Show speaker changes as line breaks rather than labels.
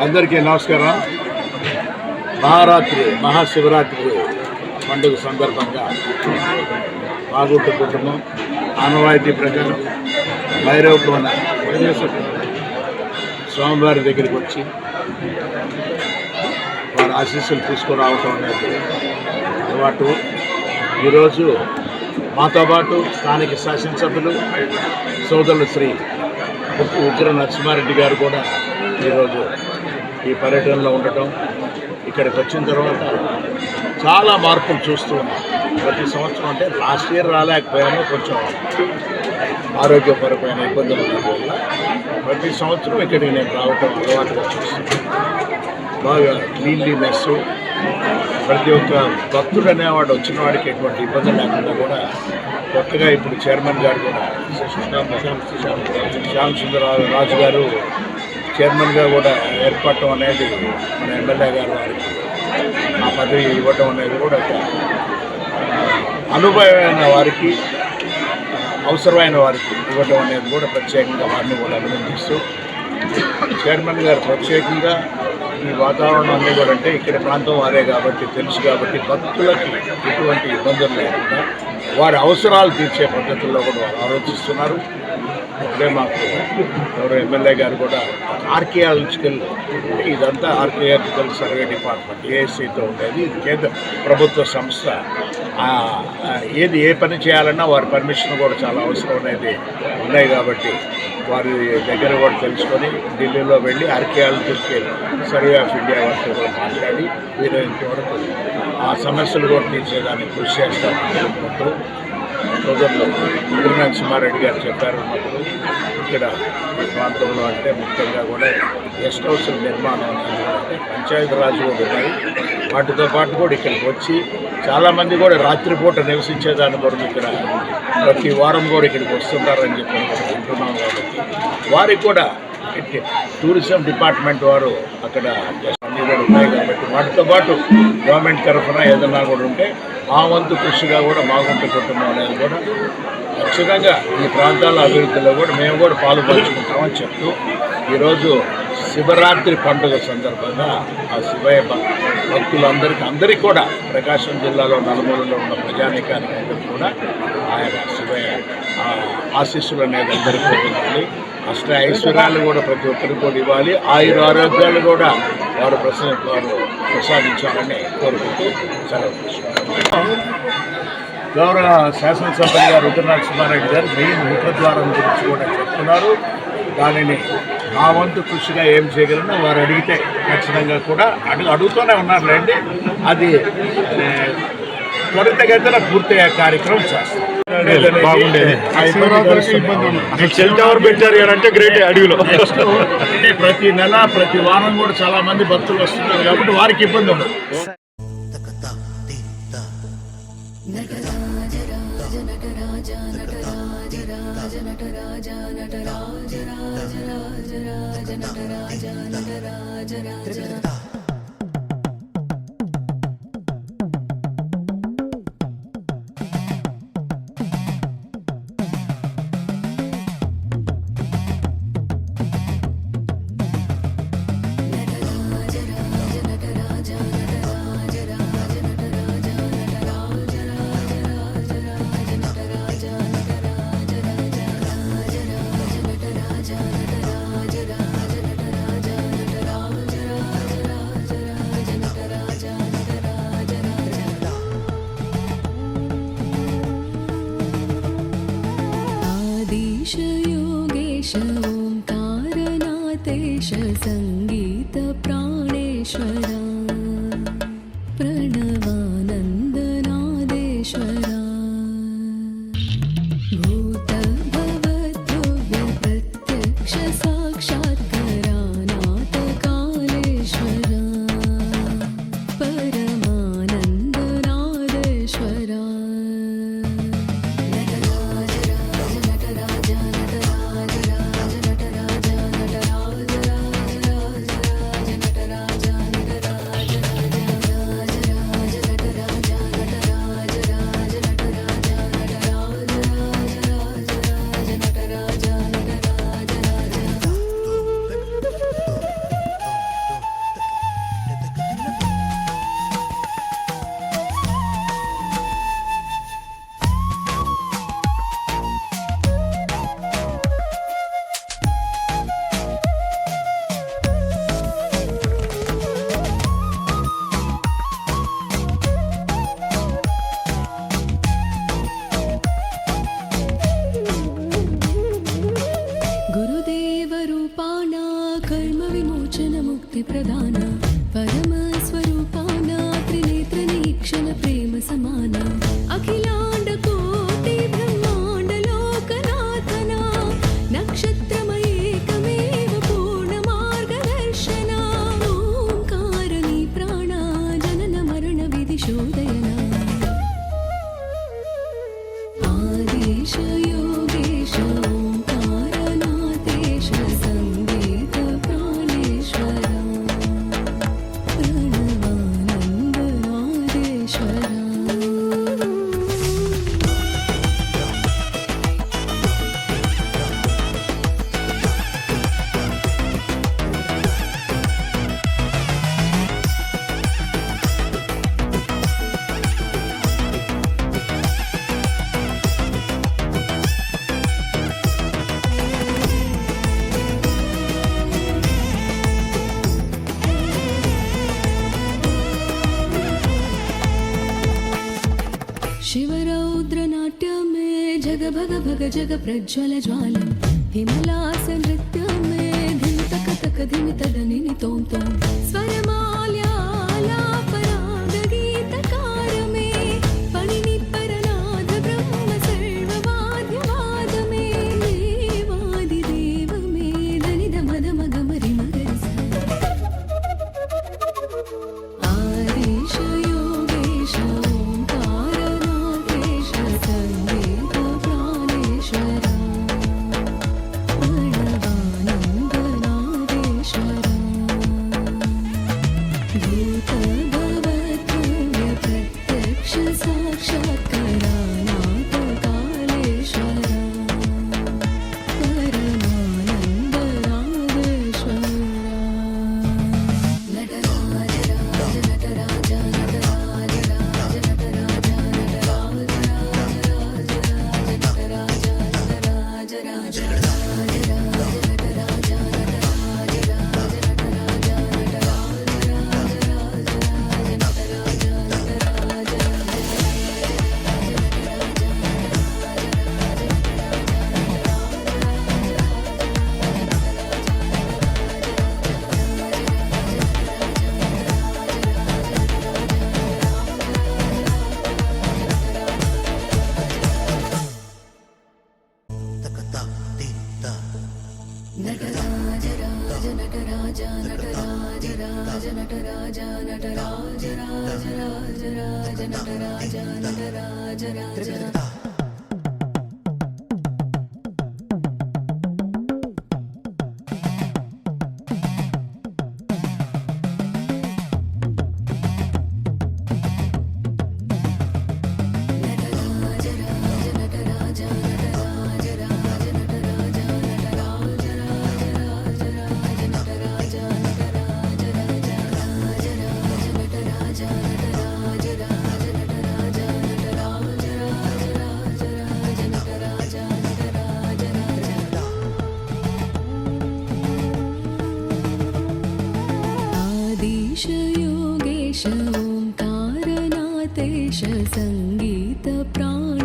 అందరికీ నమస్కారం. మహాశివరాత్రి పండుగ సందర్భంగా మాగుంట కుటుంబం ఆనవాయితీ ప్రకారం భైరవకోన స్వామివారి దగ్గరికి వచ్చి వారి ఆశీస్సులు తీసుకురావటం అనేది అలవాటు. ఈరోజు మాతో పాటు స్థానిక శాసనసభ్యులు సోదరులు శ్రీ ఉగ్ర నరసింహారెడ్డి గారు కూడా ఈరోజు ఈ పర్యటనలో ఉండటం, ఇక్కడికి వచ్చిన తర్వాత చాలా మార్పులు చూస్తూ ఉన్నాం. ప్రతి సంవత్సరం అంటే లాస్ట్ ఇయర్ రాలేకపోయాము, కొంచెం ఆరోగ్యపరమైన ఇబ్బందులు ఉండడం వల్ల ప్రతి సంవత్సరం ఇక్కడికి నేను రావటం అలవాటుగా చూస్తున్నాను. బాగా క్లీన్లీనెస్, ప్రతి ఒక్క భక్తుడు అనేవాడు వచ్చిన వాడికి ఎటువంటి ఇబ్బంది లేకుండా కూడా కొత్తగా ఇప్పుడు చైర్మన్ గారు కూడా శ్యామ్ సుందరరాజు గారు చైర్మన్గా కూడా ఏర్పడటం అనేది మన ఎమ్మెల్యే గారు వారికి ఆ పదవి ఇవ్వటం అనేది కూడా అనుభవమైన వారికి, అవసరమైన వారికి ఇవ్వటం అనేది కూడా ప్రత్యేకంగా వారిని కూడా అభినందిస్తూ, చైర్మన్ గారు ప్రత్యేకంగా ఈ వాతావరణం అన్నీ కూడా అంటే ఇక్కడ ప్రాంతం వారే కాబట్టి తెలుసు కాబట్టి భక్తులకి ఎటువంటి ఇబ్బందులు లేకుండా వారి అవసరాలు తీర్చే పద్ధతుల్లో కూడా వారు ఆలోచిస్తున్నారు. అప్పుడే మాకు ఎవరో ఎమ్మెల్యే గారు కూడా ఆర్కియాలజికల్, ఇదంతా ఆర్కియాలజికల్ సర్వే డిపార్ట్మెంట్ ఏఎస్సీతో ఉండేది, ఇది కేంద్ర ప్రభుత్వ సంస్థ. ఏది ఏ పని చేయాలన్నా వారి పర్మిషన్ కూడా చాలా అవసరం అనేది ఉన్నాయి కాబట్టి వారి దగ్గర కూడా తెలుసుకొని ఢిల్లీలో వెళ్ళి ఆర్కియాలజికల్ సర్వే ఆఫ్ ఇండియా వారితో కూడా మాట్లాడి వీలైనంత వరకు ఆ సమస్యలు కూడా తీర్చేదానికి కృషి చేస్తామనుకుంటూ సోదరులు ఉగ్ర నరసింహారెడ్డి గారు చెప్పారు. మాకు ఇక్కడ ఈ ప్రాంతంలో అంటే ముఖ్యంగా కూడా గెస్ట్ హౌస్ల నిర్మాణం అంటే పంచాయతీరాజ్ కూడా ఉన్నాయి. వాటితో పాటు కూడా ఇక్కడికి వచ్చి చాలామంది కూడా రాత్రిపూట నివసించేదాని కొరకు ఇక్కడ ప్రతి వారం కూడా ఇక్కడికి వస్తుంటారని చెప్పి వింటున్నాం. కాబట్టి వారికి కూడా టూరిజం డిపార్ట్మెంట్ వారు అక్కడ అన్నీ కూడా ఉన్నాయి కాబట్టి వాటితో పాటు గవర్నమెంట్ తరఫున ఏదన్నా కూడా ఉంటే మా వంతు కృషిగా కూడా మాగుంట కుటుంబం అనేది కూడా ఖచ్చితంగా ఈ ప్రాంతాల అభివృద్ధిలో కూడా మేము కూడా పాలుపంచుకుంటామని చెప్తూ ఈరోజు శివరాత్రి పండుగ సందర్భంగా ఆ శివయ్య అందరికీ కూడా ప్రకాశం జిల్లాలో నలుమూలలో ఉన్న ప్రజానీకానికి అందరికీ కూడా ఆయన శివయ్య ఆశీస్సులు అనేది అందరికీ పొందాలి. అష్ట ఐశ్వర్యాలు కూడా ప్రతి ఒక్కరికి కూడా ఇవ్వాలి, ఆరోగ్యాలు కూడా వారు ప్రసాదించాలని కోరుకుంటూ సెలవు తీసుకుంటారు. గౌరవ శాసనసభ్యులు గారు ఉగ్ర నరసింహారెడ్డి గారు మెయిన్ ముఖద్వారం గురించి కూడా చెప్తున్నారు. దానిని మా వంతు కృషిగా ఏం చేయగలనో వారు అడిగితే ఖచ్చితంగా కూడా అడుగుతూనే ఉన్నారులేండి. అది త్వరితగతిన పూర్తయ్యే కార్యక్రమం చేస్తాం.
బాగుండేది సెల్ టవర్ పెట్టారు అంటే గ్రేట్. అడవిలో
అంటే ప్రతి నెల ప్రతి వారం కూడా చాలా మంది భక్తులు వస్తున్నారు కాబట్టి వారికి ఇబ్బంది ఉండదు.
योगेश ओंकारनाथेश संगीत प्राणेश्वरा प्रणवानन्दनादेश्वरा भूत भवद्भव्य प्रत्यक्ष साक्षात्कारानाथ कालेश्वरा परमानन्दनादेश्वरा जग भग भग जग प्रज्वल ज्वालं हिमलास नृत्य में धिम तक तक धिम तद निनि तोम तोम स्वरमाल्यालापराग गीतकार में पणिनि परनाद ब्रह्म सर्ववाद्यवाद में देवादिदेव में धनि धम धम गम रि मगरि सा आदिश योगेश ओंकारनाथेश संगीत प्राणेश्वरा प्रणवानन्दनादेश्वरा भूतभवद्भव्य प्रत्यक्ष साक्षात्कारानाथ कालेश्वरा परमानन्दनादेश्वरा नटराज राज नटराज नटराज राज नटराज नटराज राज नटराज नटराज राज नटराज राज नटराज नटराज राज नटराज नटराज राज राज राज नटराज नटराज राज नटराज राज नटराज नटराज राज नटराज नटराज राज राज राज नटराज नटराज राज राज राज नटराज नटराज राज नटराज नटराज राज राज राज नटराज नटराज राज आदिश योगेश ओंकारनाथेश संगीत प्राण